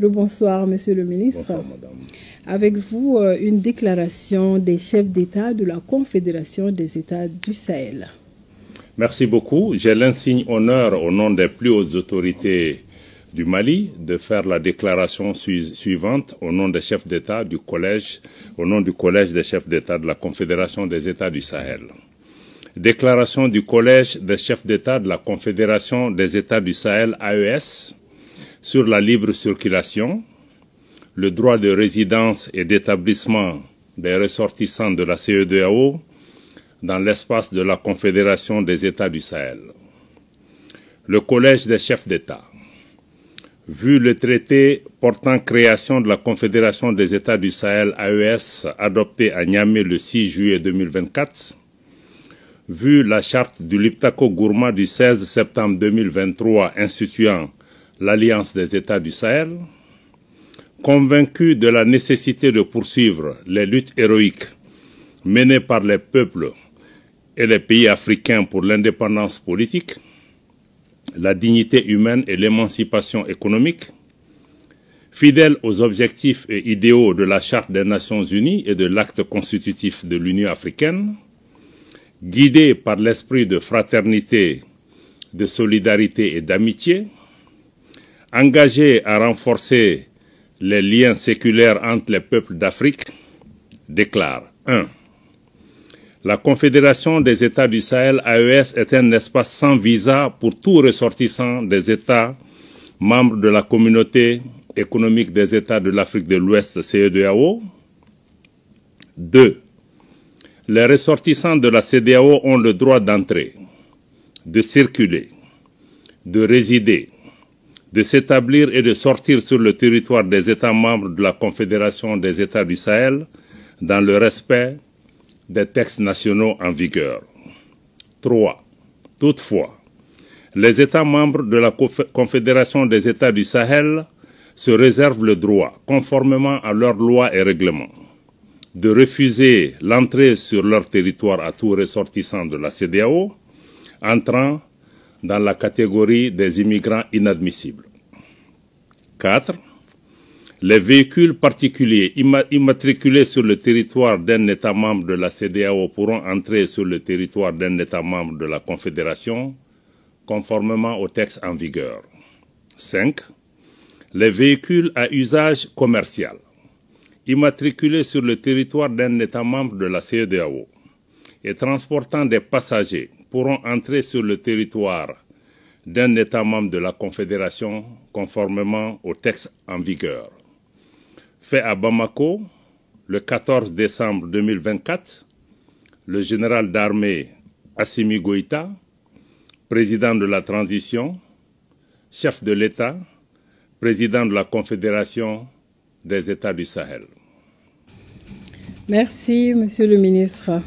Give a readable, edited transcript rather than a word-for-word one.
Bonsoir, Monsieur le ministre. Bonsoir, madame. Avec vous, une déclaration des chefs d'État de la Confédération des États du Sahel. Merci beaucoup. J'ai l'insigne honneur, au nom des plus hautes autorités du Mali, de faire la déclaration suivante au nom des chefs d'État du collège, au nom du collège des chefs d'État de la Confédération des États du Sahel. Déclaration du collège des chefs d'État de la Confédération des États du Sahel, AES, sur la libre circulation, le droit de résidence et d'établissement des ressortissants de la CEDEAO dans l'espace de la Confédération des États du Sahel. Le collège des chefs d'État. Vu le traité portant création de la Confédération des États du Sahel, AES, adopté à Niamey le 6 juillet 2024, vu la charte du Liptako-Gourma du 16 septembre 2023 instituant l'Alliance des États du Sahel, convaincu de la nécessité de poursuivre les luttes héroïques menées par les peuples et les pays africains pour l'indépendance politique, la dignité humaine et l'émancipation économique, fidèle aux objectifs et idéaux de la Charte des Nations Unies et de l'acte constitutif de l'Union africaine, guidé par l'esprit de fraternité, de solidarité et d'amitié, engagé à renforcer les liens séculaires entre les peuples d'Afrique, déclare 1. La Confédération des États du Sahel, AES, est un espace sans visa pour tout ressortissant des États membres de la Communauté économique des États de l'Afrique de l'Ouest, CEDEAO. 2. Les ressortissants de la CEDEAO ont le droit d'entrer, de circuler, de résider, de s'établir et de sortir sur le territoire des États membres de la Confédération des États du Sahel dans le respect des textes nationaux en vigueur. 3. Toutefois, les États membres de la Confédération des États du Sahel se réservent le droit, conformément à leurs lois et règlements, de refuser l'entrée sur leur territoire à tout ressortissant de la CEDEAO entrant dans la catégorie des immigrants inadmissibles. 4. Les véhicules particuliers immatriculés sur le territoire d'un État membre de la CEDEAO pourront entrer sur le territoire d'un État membre de la Confédération, conformément aux textes en vigueur. 5. Les véhicules à usage commercial immatriculés sur le territoire d'un État membre de la CEDEAO et transportant des passagers pourront entrer sur le territoire d'un État membre de la Confédération conformément aux textes en vigueur. Fait à Bamako, le 14 décembre 2024, le général d'armée Assimi Goïta, président de la transition, chef de l'État, président de la Confédération des États du Sahel. Merci, Monsieur le ministre.